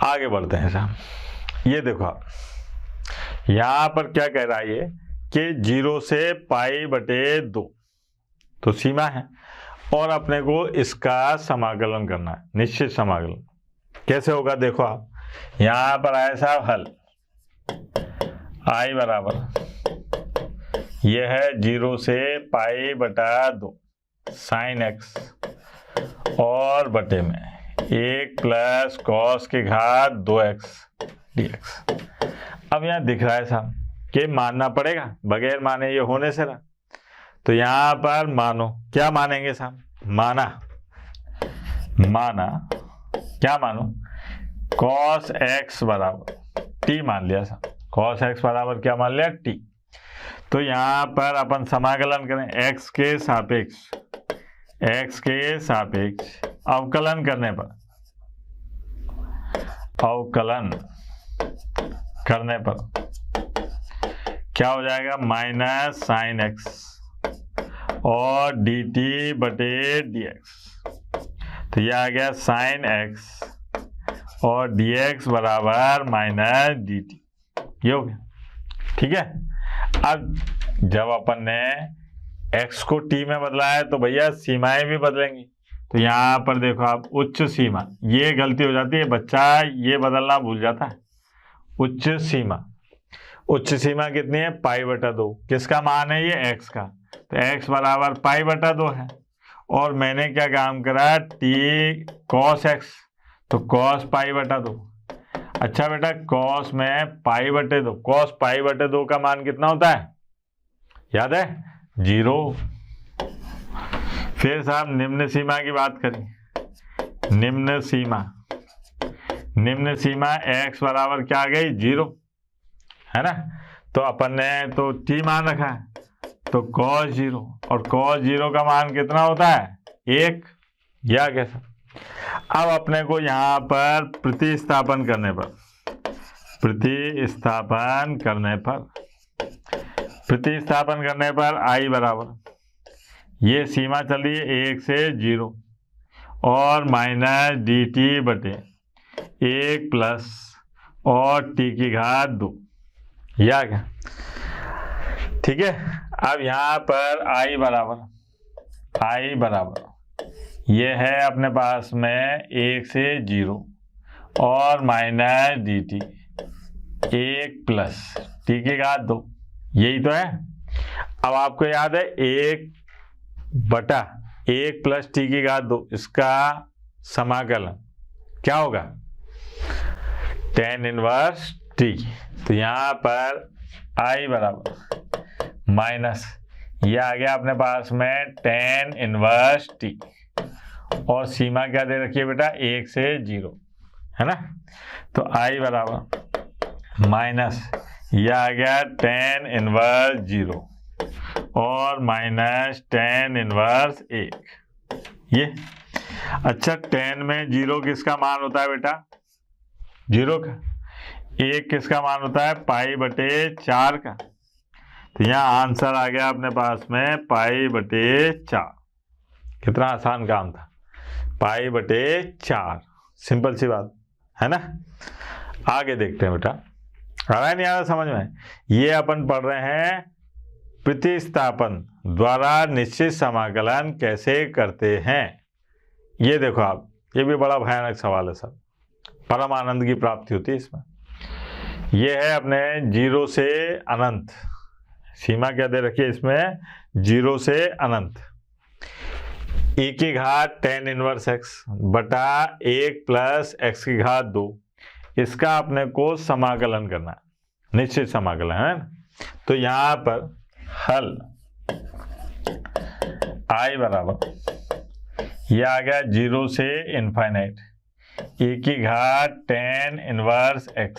आगे बढ़ते हैं साहब। ये देखो आप यहाँ पर क्या कह रहा है ये कि 0 से π/2 तो सीमा है और अपने को इसका समाकलन करना है, निश्चित समाकलन। कैसे होगा देखो आप, यहाँ पर आए साहब हल I बराबर यह है 0 से π/2 sin x और बटे में 1 + cos की घात 2x dx। अब यहाँ दिख रहा है साहब कि मानना पड़ेगा, बगैर माने ये होने से रहा। तो यहाँ पर मानो, क्या मानेंगे साहब, माना क्या मानो, cos x बराबर t मान लिया साहब, cos x बराबर क्या मान लिया, t। तो यहाँ पर अपन समाकलन करें x के सापेक्ष अवकलन करने पर क्या हो जाएगा, -sin x और dt/dx। तो यह आ गया sin x और dx बराबर -dt। ये हो गया, ठीक है। अब जब अपन ने x को t में बदला है तो भैया सीमाएं भी बदलेंगी। तो यहाँ पर देखो आप, उच्च सीमा, ये गलती हो जाती है, बच्चा ये बदलना भूल जाता है। उच्च सीमा कितनी है, π/2। किसका मान है ये, x का। तो x बराबर π/2 है और मैंने क्या काम करा, t cos x, तो cos π/2। अच्छा बेटा, cos में π/2, cos π/2 का मान कितना होता है, याद है, 0। फिर साहब निम्न सीमा की बात करें, निम्न सीमा x बराबर क्या आ गई, 0, है ना। तो अपन ने तो t मान रखा है, तो cos 0, और cos 0 का मान कितना होता है, 1, या कैसा। अब अपने को यहाँ पर प्रतिस्थापन करने पर I बराबर, ये सीमा चल रही है 1 से 0 और -dt/1 प्लस और t की घात 2, या क्या, ठीक है। अब यहाँ पर I बराबर ये है अपने पास में 1 से 0 और -dt/1 प्लस t की घात 2, यही तो है। अब आपको याद है 1/1 प्लस t की घात 2, इसका समाकलन क्या होगा, tan इनवर्स t। तो यहाँ पर I बराबर माइनस, ये आ गया अपने पास में tan इनवर्स t, और सीमा क्या दे रखी है बेटा, 1 से 0, है ना। तो I बराबर माइनस, ये आ गया tan इनवर्स 0 और -tan इनवर्स 1, ये। अच्छा, tan में 0 किसका मान होता है बेटा, 0 का। 1 किसका मान होता है, π/4 का। तो यहाँ आंसर आ गया अपने पास में π/4। कितना आसान काम था, π/4, सिंपल सी बात है ना। आगे देखते हैं बेटा, आ रहा है नहीं आ रहा समझ में। ये अपन पढ़ रहे हैं प्रतिस्थापन द्वारा निश्चित समाकलन कैसे करते हैं। ये देखो आप, ये भी बड़ा भयानक सवाल है सर, परम आनंद की प्राप्ति होती है इसमें। ये है अपने 0 से अनंत, सीमा क्या दे रखी है इसमें, 0 से अनंत, e की घात tan इनवर्स x बटा 1 प्लस x की घात 2, इसका अपने को समाकलन करना है, निश्चित समाकलन, है ना। तो यहाँ पर हल I बराबर, यह आ गया 0 से इनफाइनाइट, e की घात tan इनवर्स x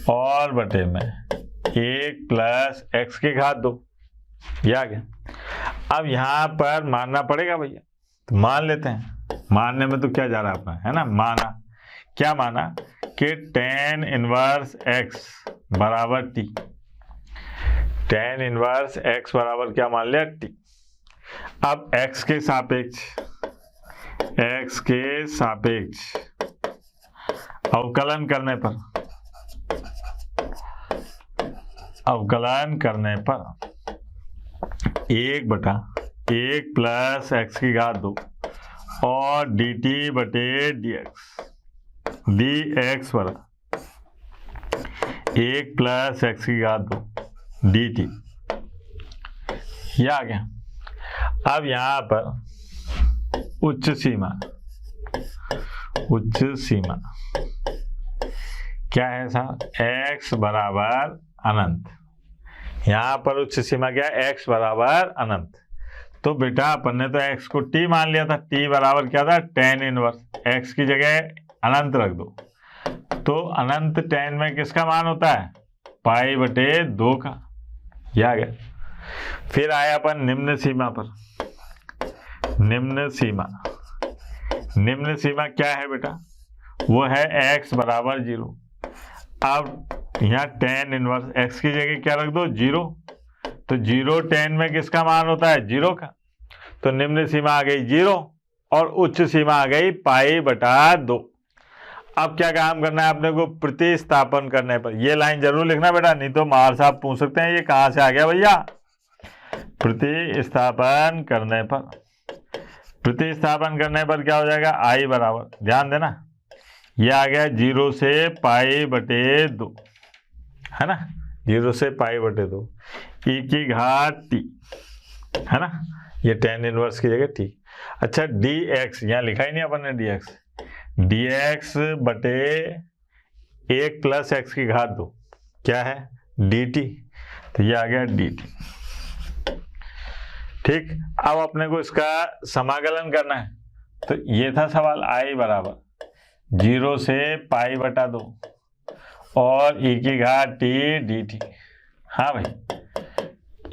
और बटे में 1 प्लस x की घात 2, यह आ गया। अब यहाँ पर मानना पड़ेगा भैया, तो मान लेते हैं। मानने में तो क्या जा रहा है अपना, है ना, माना, क्या माना कि tan इनवर्स x बराबर t, tan इनवर्स x बराबर क्या मान लिया, t। अब x के सापेक्ष अवकलन करने पर एक बटा एक प्लस एक्स की घात 2 और डी टी बटे डी एक्स बराबर एक प्लस एक्स की घात 2 डी टी। यह आ गया। अब यहां पर उच्च सीमा क्या है साहब? x बराबर अनंत। यहां पर उच्च सीमा क्या है? x बराबर अनंत। तो बेटा अपन ने तो x को t मान लिया था, t बराबर क्या था? tan inverse. x की जगह अनंत रख दो, तो अनंत tan में किसका मान होता है? पाई बटे 2 का। यह आ गया। फिर आया अपन निम्न सीमा पर। निम्न सीमा क्या है बेटा? वो है x बराबर 0। अब यहाँ tan इनवर्स x की जगह क्या रख दो? 0। तो 0 tan में किसका मान होता है? 0 का। तो निम्न सीमा आ गई 0 और उच्च सीमा आ गई पाई बटा 2। अब क्या काम करना है अपने को? प्रतिस्थापन करने पर। ये लाइन जरूर लिखना बेटा, नहीं तो मार साहब पूछ सकते हैं ये कहाँ से आ गया भैया। प्रतिस्थापन करने पर क्या हो जाएगा? आई बराबर, ध्यान देना, यह आ गया 0 से पाई बटे 2, है ना? 0 से पाई बटे 2 ई की घात टी, है ना? ये tan इनवर्स की जगह टी। अच्छा dx यहाँ लिखा ही नहीं अपन ने dx बटे 1 प्लस एक्स की घात 2 क्या है? dt। तो ये आ गया dt। ठीक। अब अपने को इसका समाकलन करना है। तो ये था सवाल, आई बराबर 0 से पाई बटा 2 और ई की घात टी डी टी। हाँ भाई,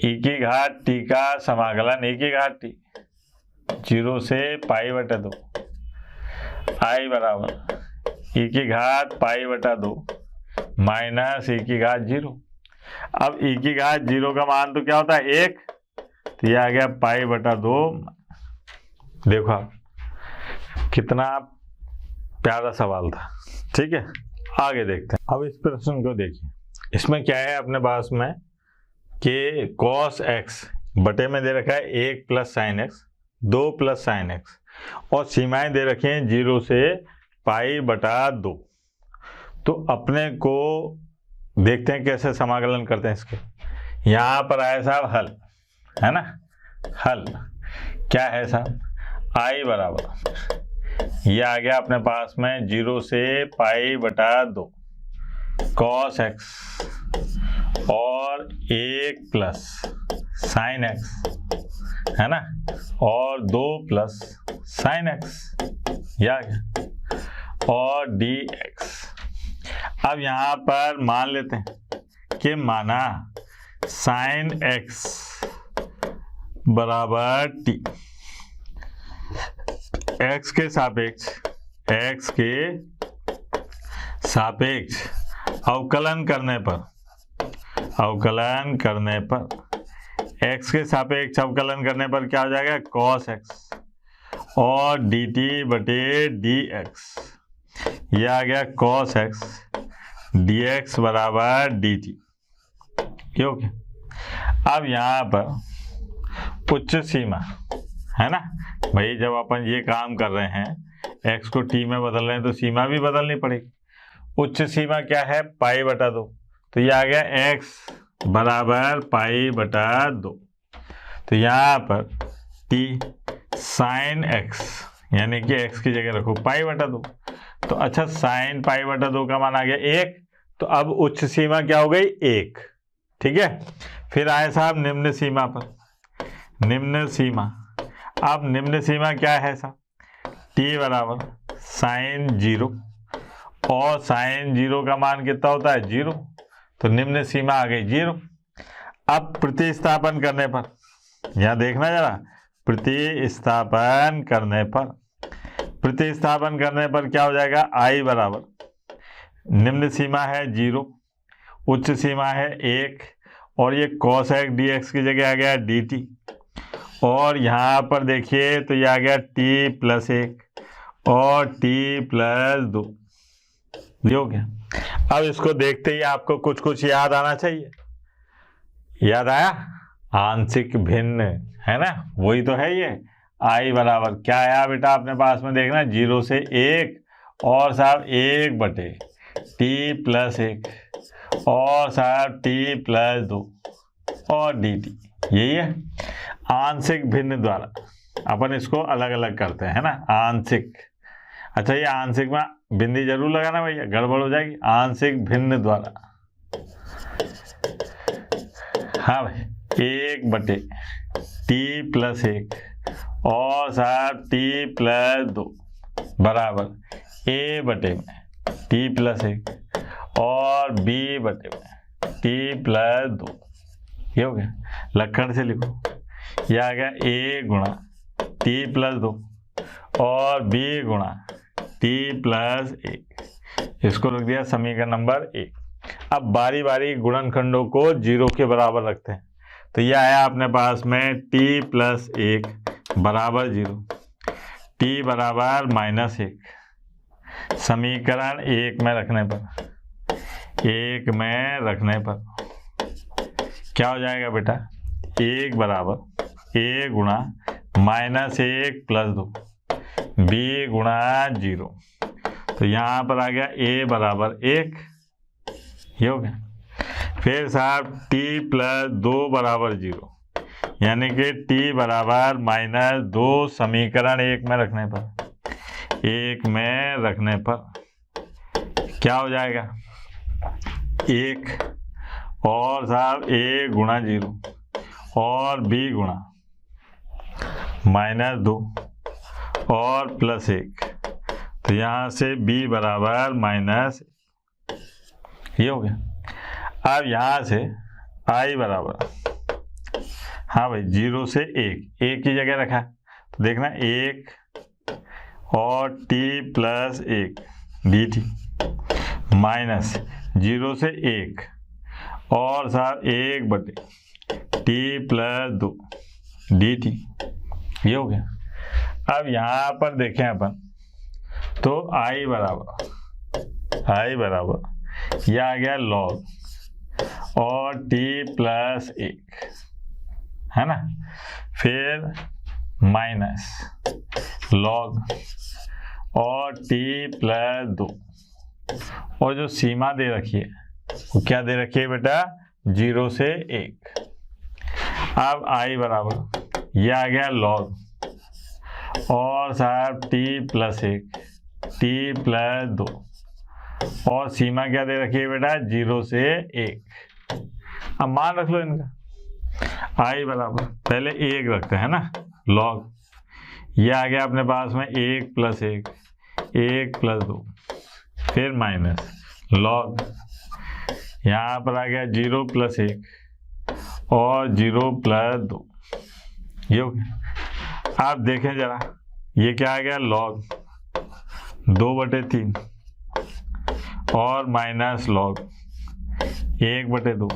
ई की घात टी का समाकलन, ई की घात टी 0 से पाई बटा 2 आई बराबर ई की घात पाई बटा 2 माइनस ई की घात 0। अब ई की घात 0 का मान तो क्या होता है? 1। तो ये आ गया पाई बटा 2। देखो आप, कितना प्यारा सवाल था। ठीक है, आगे देखते हैं। अब इस प्रश्न को देखिए। इसमें क्या है अपने पास में कि cos x बटे में दे रखा है 1 plus sine x, 2 plus sine x, और सीमाएं दे रखी हैं 0 से पाई बटा 2। तो अपने को देखते हैं कैसे समाकलन करते हैं इसके। यहाँ पर आया साहब हल, है ना? हल क्या है साहब? आई बराबर ये आ गया अपने पास में 0 से पाई बटा 2 cos x और 1 प्लस साइन एक्स, है ना? और 2 प्लस साइन एक्स, यह आ गया, और dx। अब यहाँ पर मान लेते हैं कि माना साइन x बराबर t, x के सापेक्ष अवकलन करने पर x के सापेक्ष अवकलन करने पर क्या हो जाएगा? cos x और dt बटे dx। यह आ गया cos x dx बराबर dt। ओके। अब यहाँ पर उच्च सीमा, है ना भाई? जब अपन ये काम कर रहे हैं x को t में बदल रहे हैं तो सीमा भी बदलनी पड़ेगी। उच्च सीमा क्या है? पाई बटा 2। तो ये आ गया x बराबर पाई बटा 2। तो यहाँ पर t साइन x यानी कि x की जगह रखो पाई बटा 2। तो अच्छा, साइन पाई बटा 2 का मान आ गया 1। तो अब उच्च सीमा क्या हो गई? 1। ठीक है। फिर आए साहब निम्न सीमा पर। निम्न सीमा क्या है साहब? t बराबर साइन 0 और साइन 0 का मान कितना होता है? 0। तो निम्न सीमा आ गई 0। अब प्रतिस्थापन करने पर, यहाँ देखना जरा, प्रतिस्थापन करने पर क्या हो जाएगा? आई बराबर निम्न सीमा है 0, उच्च सीमा है 1, और ये cos x dx की जगह आ गया dt। और यहाँ पर देखिए तो ये आ गया t प्लस 1 और t प्लस 2। हो गया। अब इसको देखते ही आपको कुछ कुछ याद आना चाहिए। याद आया? आंशिक भिन्न, है ना, वही तो है ये। आई बराबर क्या आया बेटा अपने पास में, देखना 0 से 1 और साहब 1 बटे टी प्लस 1 और साहब टी प्लस 2 और डी टी, यही है आंशिक भिन्न द्वारा। अपन इसको अलग अलग करते हैं, है ना, आंशिक। अच्छा, ये आंशिक में बिंदी जरूर लगाना भैया, गड़बड़ हो जाएगी। आंशिक भिन्न द्वारा, हाँ भाई, 1 बटे टी प्लस 1 और साहब टी प्लस 2 बराबर ए बटे में टी प्लस 1 और बी बटे में टी प्लस 2। ये हो गया, लक्षण से लिखो। यह आ गया ए गुणा टी प्लस 2 और बी गुणा टी प्लस 1। इसको रख दिया समीकरण नंबर 1। अब बारी बारी गुणनखंडों को 0 के बराबर रखते हैं। तो यह आया अपने पास में टी प्लस 1 बराबर 0, टी बराबर -1। समीकरण 1 में रखने पर क्या हो जाएगा बेटा, 1 बराबर ए गुणा -1 प्लस 2 बी गुणा 0। तो यहाँ पर आ गया ए बराबर 1, ये हो गया। फिर साहब t प्लस 2 बराबर 0, यानी कि t बराबर -2। समीकरण 1 में रखने पर क्या हो जाएगा, 1 और साहब a गुणा 0 और b गुणा -2 और +1। तो यहाँ से b बराबर -1, ये हो गया। अब यहाँ से i बराबर, हाँ भाई, 0 से 1 की जगह रखा, तो देखना 1 और t plus 1 D T minus 0 से 1 और साहब 1 बटे टी प्लस 2 डी टी, ये हो गया। अब यहाँ पर देखें अपन, तो i बराबर यह आ गया log और t प्लस 1, है ना, फिर माइनस log और t प्लस 2 और जो सीमा दे रखी है वो क्या दे रखी है बेटा, 0 से 1। अब i बराबर यह आ गया log और साहब t प्लस 1 t प्लस 2 और सीमा क्या दे रखी है बेटा, 0 से 1। अब मान रख लो इनका, i बराबर पहले 1 रखते हैं ना, log ये आ गया अपने पास में 1 प्लस 1 1 प्लस 2, फिर माइनस log यहाँ पर आ गया 0 प्लस 1 और 0 प्लस 2, ये हो गया। आप देखें जरा, ये क्या आ गया, log 2/3 और माइनस log 1/2।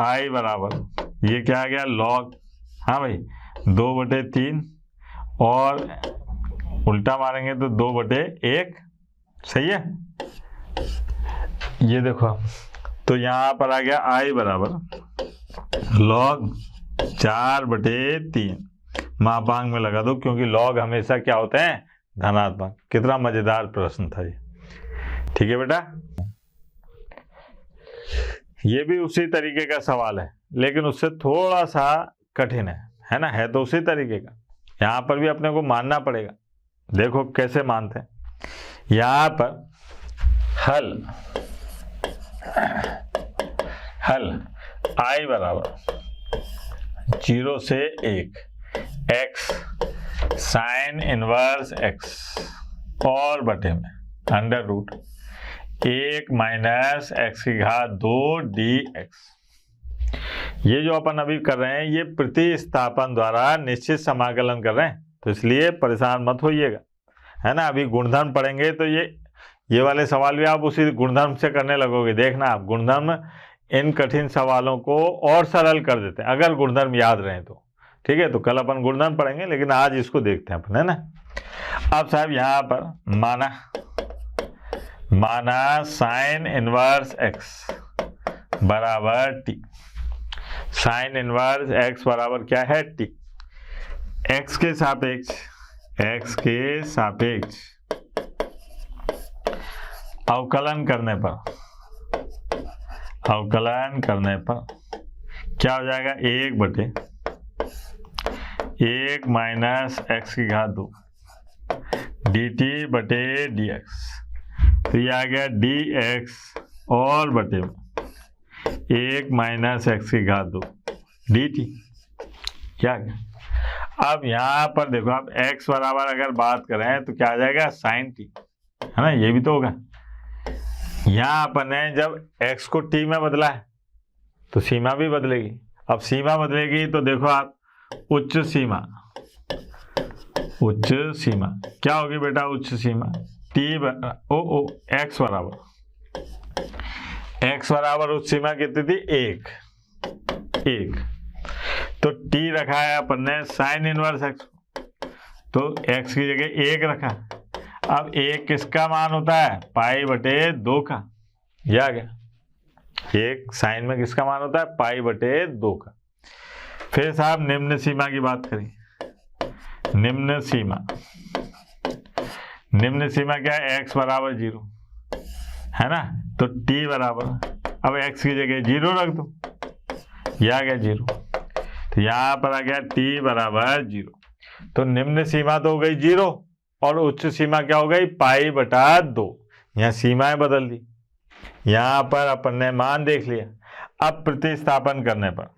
i बराबर ये क्या आ गया, log, हाँ भाई, 2/3 और उल्टा मारेंगे तो 2/1, सही है। ये देखो, तो यहाँ पर आ गया i बराबर log 4/3। मापांक में लगा दो, क्योंकि log हमेशा क्या होते हैं, धनात्मक। कितना मजेदार प्रश्न था ये, ठीक है बेटा। ये भी उसी तरीके का सवाल है, लेकिन उससे थोड़ा सा कठिन है ना, है तो उसी तरीके का। यहाँ पर भी अपने को मानना पड़ेगा। देखो कैसे मानते हैं। यहाँ पर हल i बराबर 0 से 1 x साइन इनवर्स x और बटे में अंडर रूट 1 माइनस x की घात 2 dx। ये जो अपन अभी कर रहे हैं, ये प्रतिस्थापन द्वारा निश्चित समाकलन कर रहे हैं, तो इसलिए परेशान मत होइएगा, है ना। अभी गुणधर्म पढ़ेंगे तो ये वाले सवाल भी आप उसी गुणधर्म से करने लगोगे। देखना, आप गुणधर्म इन कठिन सवालों को और सरल कर देते हैं, अगर गुणधर्म याद रहे तो। ठीक है, तो कल अपन गुणधर्म पढ़ेंगे, लेकिन आज इसको देखते हैं अपन, है ना। अब साहब यहाँ पर माना माना साइन इनवर्स एक्स बराबर टी। साइन इनवर्स एक्स बराबर क्या है? टी। एक्स के सापेक्ष अवकलन करने पर क्या हो जाएगा? 1/1 माइनस एक्स की घात 2 dt बटे dx। तो ये आ गया dx और बटे 1 माइनस एक्स की घात 2 dt। क्या आ गया? अब यहाँ पर देखो, आप x बराबर अगर बात करें तो क्या आ जाएगा? साइन टी, है ना? ये भी तो होगा। यहाँ अपन ने जब x को t में बदला है तो सीमा भी बदलेगी। अब सीमा बदलेगी तो देखो आप, उच्च सीमा क्या होगी बेटा? उच्च सीमा x बराबर उच्च सीमा कितनी थी? 1। तो t रखा है अपन ने साइन इनवर्स x, तो x की जगह 1 रखा। अब 1 किसका मान होता है? पाई बटे 2 का। यह आ गया। 1 साइन में किसका मान होता है? पाई बटे 2 का। फिर साहब निम्न सीमा की बात करें। निम्न सीमा क्या है? x बराबर 0, है ना? तो t बराबर, अब x की जगह 0 रख दो, यह आ गया 0। तो यहाँ पर आ गया t बराबर 0। तो निम्न सीमा तो हो गई 0 और उच्च सीमा क्या हो गई? पाई बटा 2। यहाँ सीमाएं बदल दी। यहाँ पर अपन ने मान देख लिया। अब प्रतिस्थापन करने पर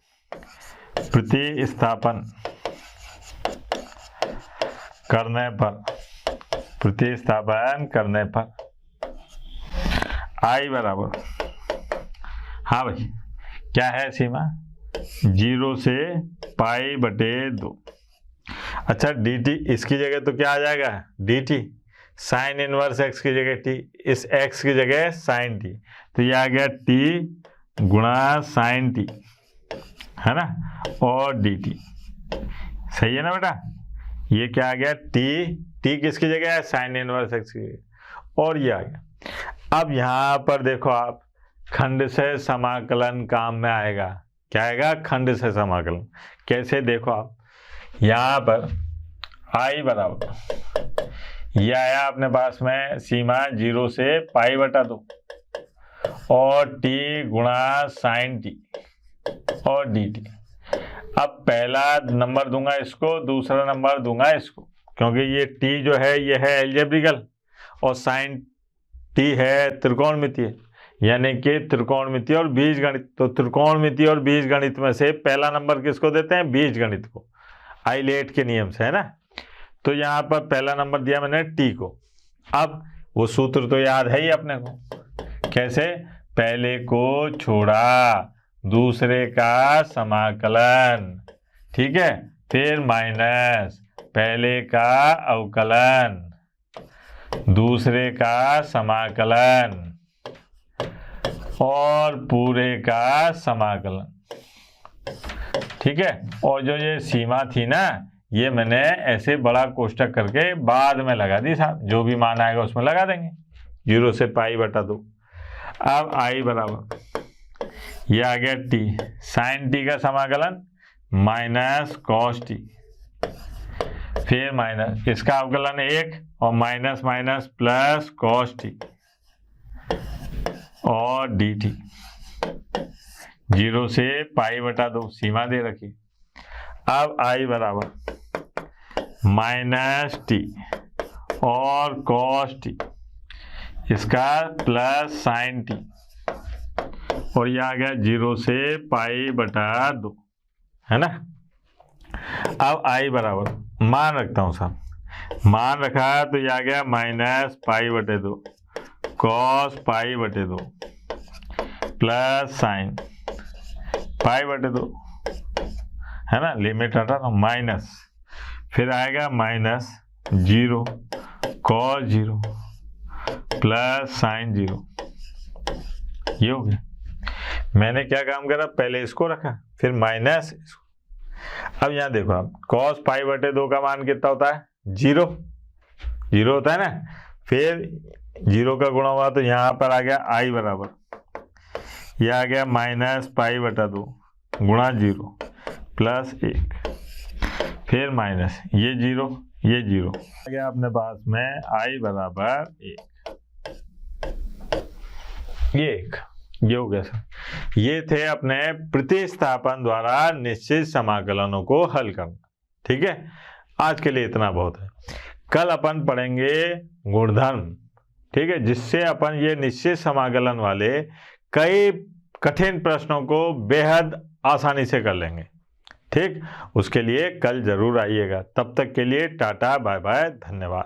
i बराबर, हाँ भाई, क्या है सीमा? 0 से पाई बटे 2। अच्छा, dt इसकी जगह तो क्या आ जाएगा? dt साइन इनवर्स x की जगह t, इस x की जगह साइन t, तो ये आ गया t गुणा साइन t, है ना? और dt। सही है ना बेटा? ये क्या आ गया? t किसकी जगह है? साइन इनवर्स x की जगह, और ये आ गया। अब यहाँ पर देखो आप, खंड से समाकलन काम में आएगा। क्या आएगा? खंड से समाकलन। कैसे? देखो आप, यहाँ पर i बराबर, ये आया अपने पास में सीमा 0 से पाई बटा 2 और t गुणा साइन t और dt। अब पहला नंबर दूंगा इसको, दूसरा नंबर दूंगा इसको, क्योंकि ये t जो है ये है एल्जेब्रिकल और साइन t है त्रिकोणमितीय, यानी कि त्रिकोणमितीय और बीजगणित। तो त्रिकोणमितीय और बीजगणित में से पहला नंबर किसको देते हैं? बीजगणित को, आइलेट के नियम से, है ना? तो यहाँ पर पहला नंबर दिया मैंने t को। अब वो सूत्र तो याद है ही अपने को, कैसे? पहले को छोड़ा, दूसरे का समाकलन, ठीक है? फिर माइनस, पहले का अवकलन, दूसरे का समाकलन और पूरे का समाकलन, ठीक है? और जो ये सीमा थी ना, ये मैंने ऐसे बड़ा कोष्टक करके बाद में लगा दी साहब, जो भी मान आएगा उसमें लगा देंगे। 0 से पाई बटा 2। अब i बराबर, ये आ गया t, साइन t का समाकलन माइनस कॉस t, फिर माइनस इसका अवकलन 1 और minus minus plus cos t और dt। 0 से पाई बटा 2 सीमा दे रखी। अब i बराबर माइनस t और कॉस t, इसका प्लस साइन t, और ये आ गया 0 से पाई बटा 2, है ना? अब i बराबर, मान रखता हूँ साहब, मान रखा तो ये आ गया माइनस पाई बटे 2 कॉस पाई बटे 2 प्लस साइन पाई बटे 2, है ना? लिमिट हटा ना, माइनस, फिर आएगा माइनस 0 कॉस 0 प्लस साइन 0। ये हो गया। मैंने क्या काम करा? पहले इसको रखा, फिर माइनस इसको। अब यहाँ देखो आप, कॉस पाई बटे 2 का मान कितना होता है? 0 होता है ना? फिर जीरो का गुणा हुआ तो यहाँ पर आ गया आई बराबर, यह आ गया -π/2 गुणा 0 प्लस 1, फिर माइनस ये 0 ये 0 आ गया अपने पास में आई बराबर 1। ये हो गया सर। ये थे अपने प्रतिस्थापन द्वारा निश्चित समाकलनों को हल करना। ठीक है, आज के लिए इतना बहुत है। कल अपन पढ़ेंगे गुणधर्म, ठीक है, जिससे अपन ये निश्चित समाकलन वाले कई कठिन प्रश्नों को बेहद आसानी से कर लेंगे। ठीक, उसके लिए कल जरूर आइएगा। तब तक के लिए टाटा बाय बाय, धन्यवाद।